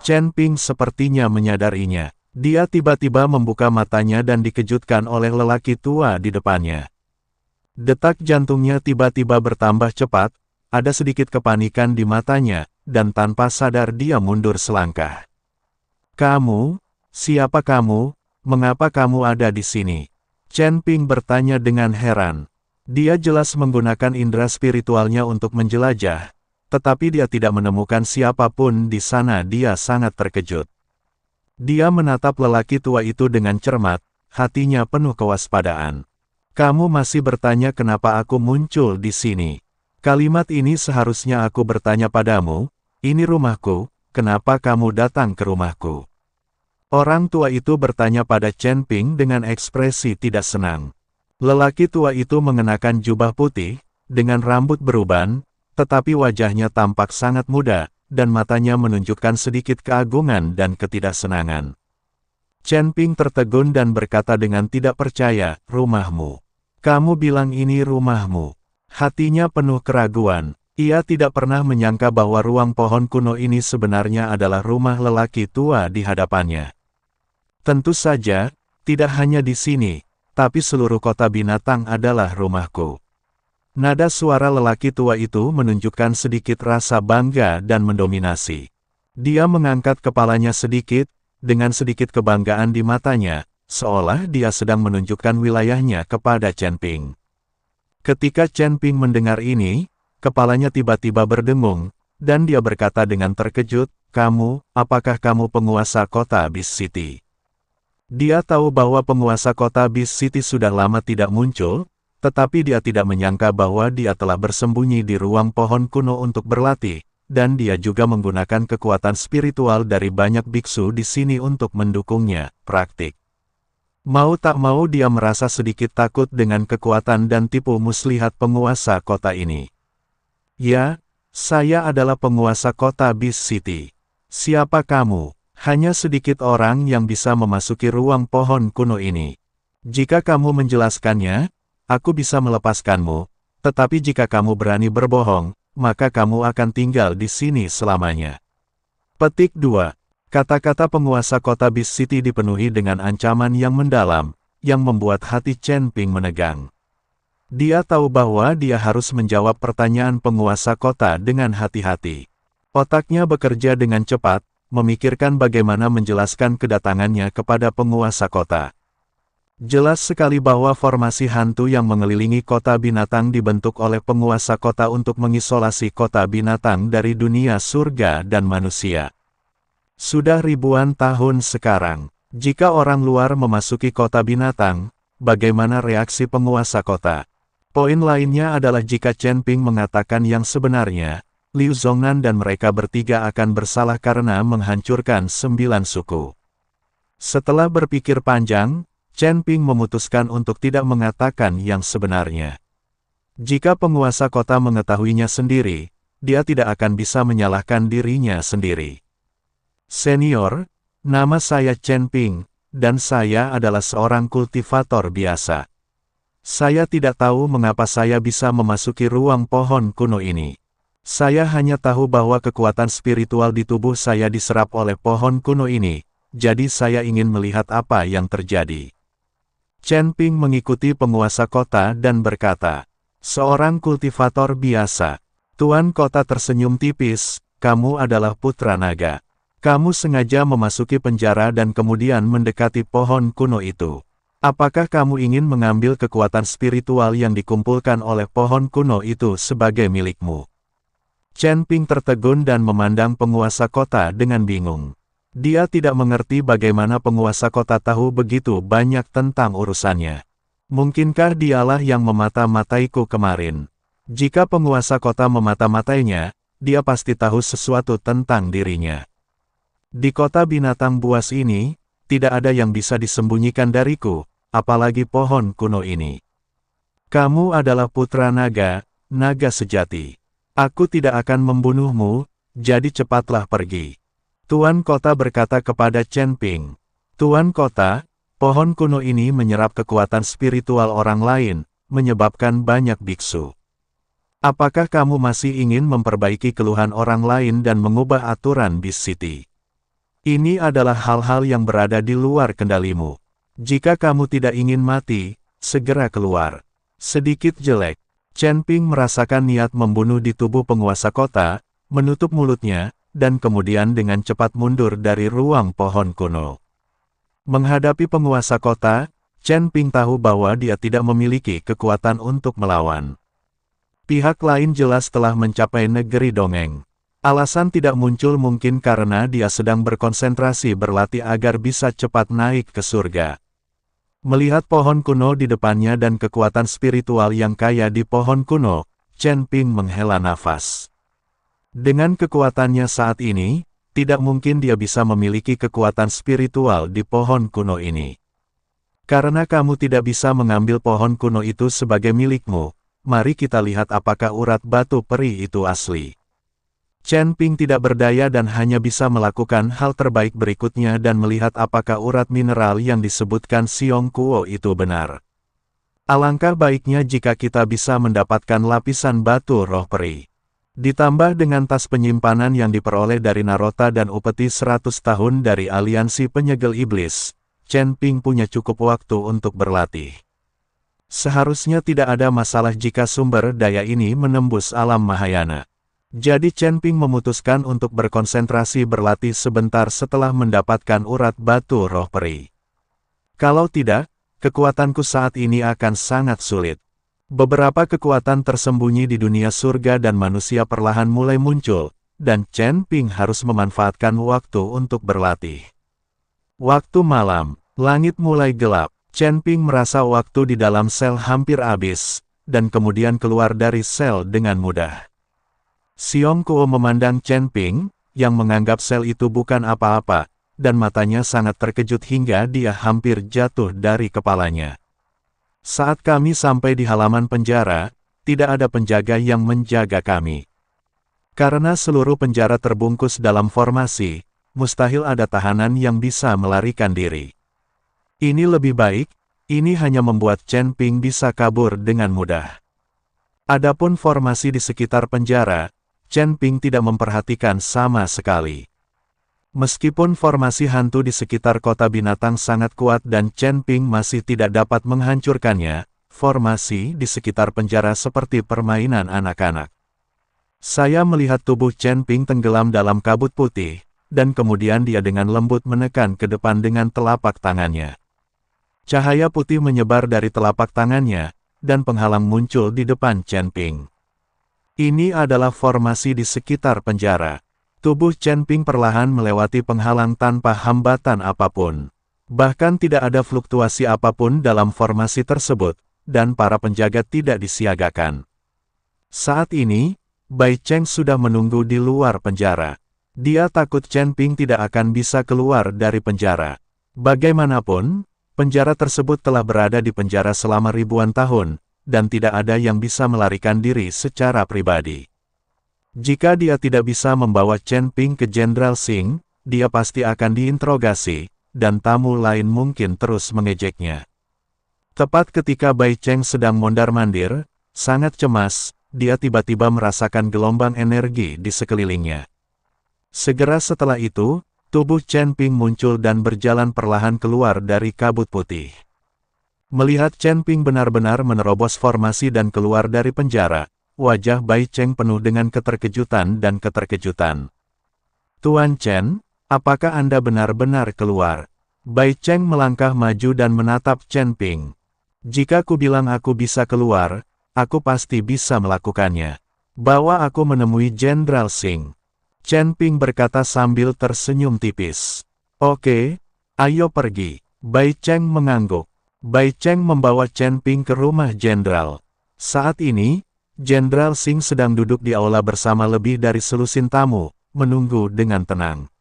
Chen Ping sepertinya menyadarinya. Dia tiba-tiba membuka matanya dan dikejutkan oleh lelaki tua di depannya. Detak jantungnya tiba-tiba bertambah cepat, ada sedikit kepanikan di matanya, dan tanpa sadar dia mundur selangkah. "Kamu? Siapa kamu? Mengapa kamu ada di sini?" Chen Ping bertanya dengan heran. Dia jelas menggunakan indera spiritualnya untuk menjelajah, tetapi dia tidak menemukan siapapun di sana. Dia sangat terkejut. Dia menatap lelaki tua itu dengan cermat, hatinya penuh kewaspadaan. "Kamu masih bertanya kenapa aku muncul di sini? Kalimat ini seharusnya aku bertanya padamu, ini rumahku, kenapa kamu datang ke rumahku?" Orang tua itu bertanya pada Chen Ping dengan ekspresi tidak senang. Lelaki tua itu mengenakan jubah putih, dengan rambut beruban, tetapi wajahnya tampak sangat muda, dan matanya menunjukkan sedikit keagungan dan ketidaksenangan. Chen Ping tertegun dan berkata dengan tidak percaya, "Rumahmu? Kamu bilang ini rumahmu?" Hatinya penuh keraguan. Ia tidak pernah menyangka bahwa ruang pohon kuno ini sebenarnya adalah rumah lelaki tua di hadapannya. Tentu saja, tidak hanya di sini, tapi seluruh kota binatang adalah rumahku. Nada suara lelaki tua itu menunjukkan sedikit rasa bangga dan mendominasi. Dia mengangkat kepalanya sedikit, dengan sedikit kebanggaan di matanya, seolah dia sedang menunjukkan wilayahnya kepada Chen Ping. Ketika Chen Ping mendengar ini, kepalanya tiba-tiba berdengung, dan dia berkata dengan terkejut, apakah kamu penguasa kota Beast City?" Dia tahu bahwa penguasa kota Beast City sudah lama tidak muncul, tetapi dia tidak menyangka bahwa dia telah bersembunyi di ruang pohon kuno untuk berlatih, dan dia juga menggunakan kekuatan spiritual dari banyak biksu di sini untuk mendukungnya. Praktik. Mau tak mau dia merasa sedikit takut dengan kekuatan dan tipu muslihat penguasa kota ini. "Ya, saya adalah penguasa kota Beast City. Siapa kamu?" "Hanya sedikit orang yang bisa memasuki ruang pohon kuno ini. Jika kamu menjelaskannya, aku bisa melepaskanmu, tetapi jika kamu berani berbohong, maka kamu akan tinggal di sini selamanya." Petik 2. Kata-kata penguasa kota Beast City dipenuhi dengan ancaman yang mendalam, yang membuat hati Chen Ping menegang. Dia tahu bahwa dia harus menjawab pertanyaan penguasa kota dengan hati-hati. Otaknya bekerja dengan cepat, memikirkan bagaimana menjelaskan kedatangannya kepada penguasa kota. Jelas sekali bahwa formasi hantu yang mengelilingi kota binatang dibentuk oleh penguasa kota untuk mengisolasi kota binatang dari dunia surga dan manusia. Sudah ribuan tahun sekarang, jika orang luar memasuki kota binatang, bagaimana reaksi penguasa kota? Poin lainnya adalah jika Chen Ping mengatakan yang sebenarnya, Liu Zongnan dan mereka bertiga akan bersalah karena menghancurkan 9 suku. Setelah berpikir panjang, Chen Ping memutuskan untuk tidak mengatakan yang sebenarnya. Jika penguasa kota mengetahuinya sendiri, dia tidak akan bisa menyalahkan dirinya sendiri. "Senior, nama saya Chen Ping, dan saya adalah seorang kultivator biasa. Saya tidak tahu mengapa saya bisa memasuki ruang pohon kuno ini. Saya hanya tahu bahwa kekuatan spiritual di tubuh saya diserap oleh pohon kuno ini, jadi saya ingin melihat apa yang terjadi." Chen Ping mengikuti penguasa kota dan berkata, "Seorang kultivator biasa." Tuan kota tersenyum tipis, "Kamu adalah putra naga. Kamu sengaja memasuki penjara dan kemudian mendekati pohon kuno itu. Apakah kamu ingin mengambil kekuatan spiritual yang dikumpulkan oleh pohon kuno itu sebagai milikmu?" Chen Ping tertegun dan memandang penguasa kota dengan bingung. Dia tidak mengerti bagaimana penguasa kota tahu begitu banyak tentang urusannya. Mungkinkah dialah yang memata-mataiku kemarin? Jika penguasa kota memata-matainya, dia pasti tahu sesuatu tentang dirinya. Di kota binatang buas ini, tidak ada yang bisa disembunyikan dariku, apalagi pohon kuno ini. Kamu adalah putra naga, naga sejati. Aku tidak akan membunuhmu, jadi cepatlah pergi. Tuan kota berkata kepada Chen Ping. Tuan kota, pohon kuno ini menyerap kekuatan spiritual orang lain, menyebabkan banyak biksu. Apakah kamu masih ingin memperbaiki keluhan orang lain dan mengubah aturan Beast City? Ini adalah hal-hal yang berada di luar kendalimu. Jika kamu tidak ingin mati, segera keluar. Sedikit jelek. Chen Ping merasakan niat membunuh di tubuh penguasa kota, menutup mulutnya, dan kemudian dengan cepat mundur dari ruang pohon kuno. Menghadapi penguasa kota, Chen Ping tahu bahwa dia tidak memiliki kekuatan untuk melawan. Pihak lain jelas telah mencapai negeri dongeng. Alasan tidak muncul mungkin karena dia sedang berkonsentrasi berlatih agar bisa cepat naik ke surga. Melihat pohon kuno di depannya dan kekuatan spiritual yang kaya di pohon kuno, Chen Ping menghela nafas. Dengan kekuatannya saat ini, tidak mungkin dia bisa memiliki kekuatan spiritual di pohon kuno ini. Karena kamu tidak bisa mengambil pohon kuno itu sebagai milikmu, mari kita lihat apakah urat batu peri itu asli. Chen Ping tidak berdaya dan hanya bisa melakukan hal terbaik berikutnya dan melihat apakah urat mineral yang disebutkan Xiong Kuo itu benar. Alangkah baiknya jika kita bisa mendapatkan lapisan batu roh peri. Ditambah dengan tas penyimpanan yang diperoleh dari Narota dan upeti 100 tahun dari aliansi penyegel iblis, Chen Ping punya cukup waktu untuk berlatih. Seharusnya tidak ada masalah jika sumber daya ini menembus alam Mahayana. Jadi Chen Ping memutuskan untuk berkonsentrasi berlatih sebentar setelah mendapatkan urat batu roh peri. Kalau tidak, kekuatanku saat ini akan sangat sulit. Beberapa kekuatan tersembunyi di dunia surga dan manusia perlahan mulai muncul, dan Chen Ping harus memanfaatkan waktu untuk berlatih. Waktu malam, langit mulai gelap. Chen Ping merasa waktu di dalam sel hampir habis, dan kemudian keluar dari sel dengan mudah. Xiong Kuo memandang Chen Ping, yang menganggap sel itu bukan apa-apa, dan matanya sangat terkejut hingga dia hampir jatuh dari kepalanya. Saat kami sampai di halaman penjara, tidak ada penjaga yang menjaga kami. Karena seluruh penjara terbungkus dalam formasi, mustahil ada tahanan yang bisa melarikan diri. Ini lebih baik, ini hanya membuat Chen Ping bisa kabur dengan mudah. Adapun formasi di sekitar penjara, Chen Ping tidak memperhatikan sama sekali. Meskipun formasi hantu di sekitar kota binatang sangat kuat dan Chen Ping masih tidak dapat menghancurkannya, formasi di sekitar penjara seperti permainan anak-anak. Saya melihat tubuh Chen Ping tenggelam dalam kabut putih, dan kemudian dia dengan lembut menekan ke depan dengan telapak tangannya. Cahaya putih menyebar dari telapak tangannya, dan penghalang muncul di depan Chen Ping. Ini adalah formasi di sekitar penjara. Tubuh Chen Ping perlahan melewati penghalang tanpa hambatan apapun. Bahkan tidak ada fluktuasi apapun dalam formasi tersebut, dan para penjaga tidak disiagakan. Saat ini, Bai Cheng sudah menunggu di luar penjara. Dia takut Chen Ping tidak akan bisa keluar dari penjara. Bagaimanapun, penjara tersebut telah berada di penjara selama ribuan tahun, dan tidak ada yang bisa melarikan diri secara pribadi. Jika dia tidak bisa membawa Chen Ping ke Jenderal Xing, dia pasti akan diinterogasi, dan tamu lain mungkin terus mengejeknya. Tepat ketika Bai Cheng sedang mondar-mandir, sangat cemas, dia tiba-tiba merasakan gelombang energi di sekelilingnya. Segera setelah itu, tubuh Chen Ping muncul dan berjalan perlahan keluar dari kabut putih. Melihat Chen Ping benar-benar menerobos formasi dan keluar dari penjara, wajah Bai Cheng penuh dengan keterkejutan dan keterkejutan. Tuan Chen, apakah Anda benar-benar keluar? Bai Cheng melangkah maju dan menatap Chen Ping. Jika ku bilang aku bisa keluar, aku pasti bisa melakukannya. Bawa aku menemui Jenderal Xing. Chen Ping berkata sambil tersenyum tipis. Oke, ayo pergi. Bai Cheng mengangguk. Bai Cheng membawa Chen Ping ke rumah jenderal. Saat ini, Jenderal Xing sedang duduk di aula bersama lebih dari selusin tamu, menunggu dengan tenang.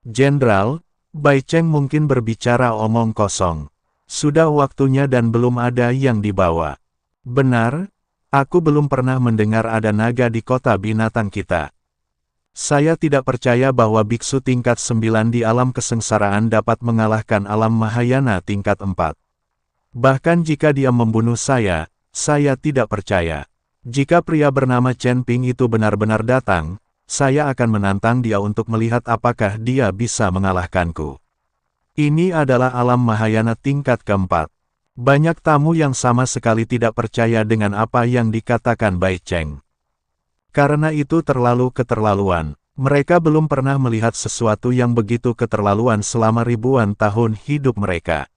Jenderal, Bai Cheng mungkin berbicara omong kosong. Sudah waktunya dan belum ada yang dibawa. Benar, aku belum pernah mendengar ada naga di kota binatang kita. Saya tidak percaya bahwa biksu tingkat 9 di alam kesengsaraan dapat mengalahkan alam Mahayana tingkat 4. Bahkan jika dia membunuh saya tidak percaya. Jika pria bernama Chen Ping itu benar-benar datang, saya akan menantang dia untuk melihat apakah dia bisa mengalahkanku. Ini adalah alam Mahayana tingkat keempat. Banyak tamu yang sama sekali tidak percaya dengan apa yang dikatakan Bai Cheng. Karena itu terlalu keterlaluan. Mereka belum pernah melihat sesuatu yang begitu keterlaluan selama ribuan tahun hidup mereka.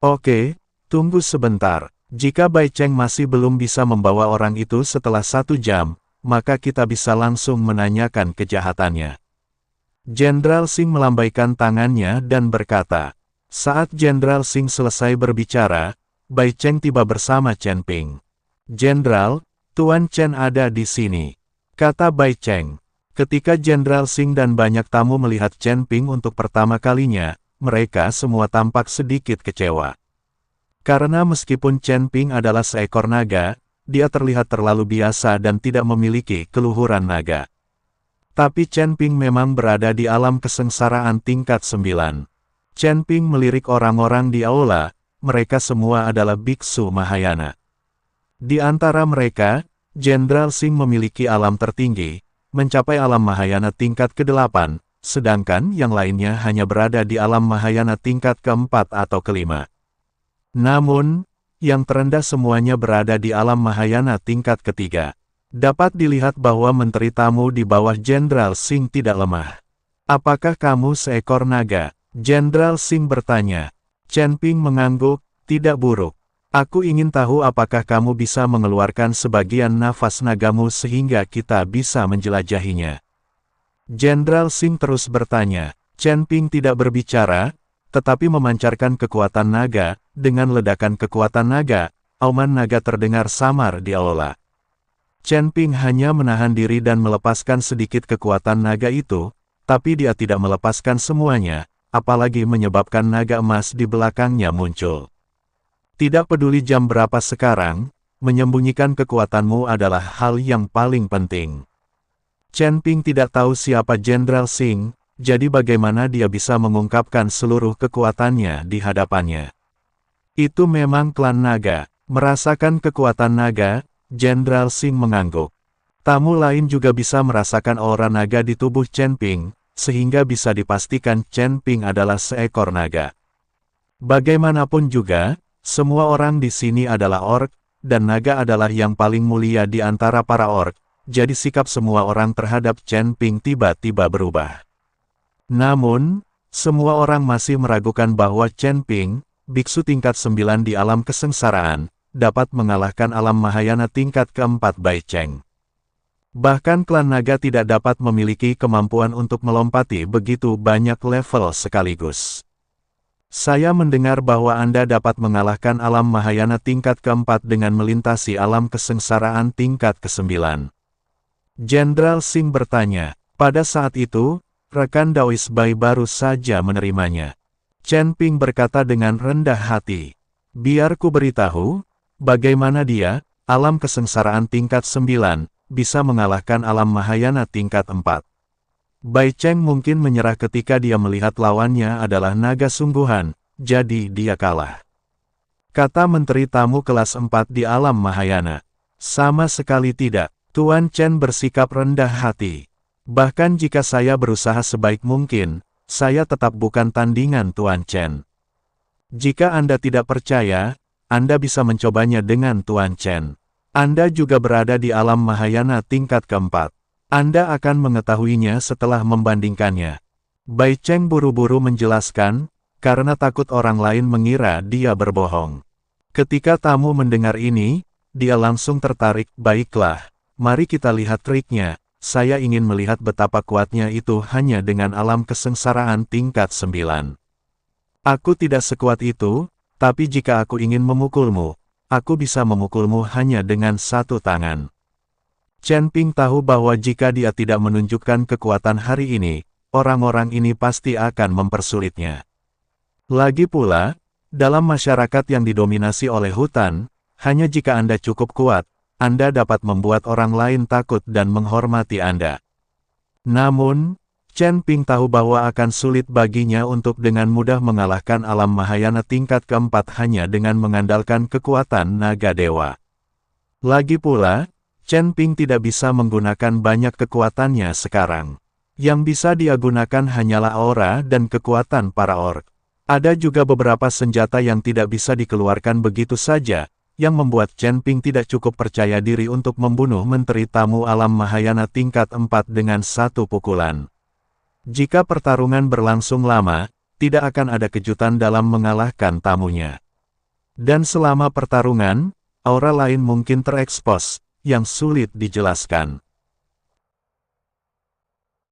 Oke, tunggu sebentar. Jika Bai Cheng masih belum bisa membawa orang itu setelah 1 jam, maka kita bisa langsung menanyakan kejahatannya. Jenderal Singh melambaikan tangannya dan berkata. Saat Jenderal Singh selesai berbicara, Bai Cheng tiba bersama Chen Ping. Jenderal, Tuan Chen ada di sini, kata Bai Cheng. Ketika Jenderal Singh dan banyak tamu melihat Chen Ping untuk pertama kalinya, mereka semua tampak sedikit kecewa. Karena meskipun Chen Ping adalah seekor naga, dia terlihat terlalu biasa dan tidak memiliki keluhuran naga. Tapi Chen Ping memang berada di alam kesengsaraan tingkat 9. Chen Ping melirik orang-orang di aula, mereka semua adalah biksu Mahayana. Di antara mereka, Jenderal Singh memiliki alam tertinggi, mencapai alam Mahayana tingkat ke-8, sedangkan yang lainnya hanya berada di alam Mahayana tingkat ke-4 atau ke-5. Namun, yang terendah semuanya berada di alam Mahayana tingkat ke-3. Dapat dilihat bahwa menteri tamu di bawah Jenderal Singh tidak lemah. Apakah kamu seekor naga? Jenderal Singh bertanya. Chen Ping mengangguk, tidak buruk. Aku ingin tahu apakah kamu bisa mengeluarkan sebagian nafas nagamu sehingga kita bisa menjelajahinya. Jenderal Singh terus bertanya. Chen Ping tidak berbicara, tetapi memancarkan kekuatan naga. Dengan ledakan kekuatan naga, auman naga terdengar samar di aula. Chen Ping hanya menahan diri dan melepaskan sedikit kekuatan naga itu, tapi dia tidak melepaskan semuanya, apalagi menyebabkan naga emas di belakangnya muncul. Tidak peduli jam berapa sekarang, menyembunyikan kekuatanmu adalah hal yang paling penting. Chen Ping tidak tahu siapa Jenderal Singh, jadi bagaimana dia bisa mengungkapkan seluruh kekuatannya di hadapannya. Itu memang klan naga. Merasakan kekuatan naga, Jenderal Singh mengangguk. Tamu lain juga bisa merasakan aura naga di tubuh Chen Ping, sehingga bisa dipastikan Chen Ping adalah seekor naga. Bagaimanapun juga, semua orang di sini adalah orc, dan naga adalah yang paling mulia di antara para orc, jadi sikap semua orang terhadap Chen Ping tiba-tiba berubah. Namun, semua orang masih meragukan bahwa Chen Ping, biksu tingkat 9 di alam kesengsaraan, dapat mengalahkan alam Mahayana tingkat ke-4 Bai Cheng. Bahkan klan naga tidak dapat memiliki kemampuan untuk melompati begitu banyak level sekaligus. Saya mendengar bahwa Anda dapat mengalahkan alam Mahayana tingkat ke-4 dengan melintasi alam kesengsaraan tingkat ke-9. Jenderal Singh bertanya. Pada saat itu, rekan Daois Bai baru saja menerimanya. Chen Ping berkata dengan rendah hati. Biar ku beritahu, bagaimana dia, alam kesengsaraan tingkat 9, bisa mengalahkan alam Mahayana tingkat 4. Bai Cheng mungkin menyerah ketika dia melihat lawannya adalah naga sungguhan, jadi dia kalah. Kata menteri tamu kelas 4 di alam Mahayana. Sama sekali tidak, Tuan Chen bersikap rendah hati. Bahkan jika saya berusaha sebaik mungkin, saya tetap bukan tandingan Tuan Chen. Jika Anda tidak percaya, Anda bisa mencobanya dengan Tuan Chen. Anda juga berada di alam Mahayana tingkat ke-4. Anda akan mengetahuinya setelah membandingkannya. Bai Cheng buru-buru menjelaskan, karena takut orang lain mengira dia berbohong. Ketika tamu mendengar ini, dia langsung tertarik. Baiklah, mari kita lihat triknya. Saya ingin melihat betapa kuatnya itu hanya dengan alam kesengsaraan tingkat 9. Aku tidak sekuat itu, tapi jika aku ingin memukulmu, aku bisa memukulmu hanya dengan 1 tangan. Chen Ping tahu bahwa jika dia tidak menunjukkan kekuatan hari ini, orang-orang ini pasti akan mempersulitnya. Lagi pula, dalam masyarakat yang didominasi oleh hutan, hanya jika Anda cukup kuat, Anda dapat membuat orang lain takut dan menghormati Anda. Namun, Chen Ping tahu bahwa akan sulit baginya untuk dengan mudah mengalahkan alam Mahayana tingkat ke-4 hanya dengan mengandalkan kekuatan naga dewa. Lagi pula, Chen Ping tidak bisa menggunakan banyak kekuatannya sekarang. Yang bisa dia gunakan hanyalah aura dan kekuatan para orc. Ada juga beberapa senjata yang tidak bisa dikeluarkan begitu saja, yang membuat Chen Ping tidak cukup percaya diri untuk membunuh Menteri Tamu Alam Mahayana tingkat 4 dengan satu pukulan. Jika pertarungan berlangsung lama, tidak akan ada kejutan dalam mengalahkan tamunya. Dan selama pertarungan, aura lain mungkin terekspos, yang sulit dijelaskan.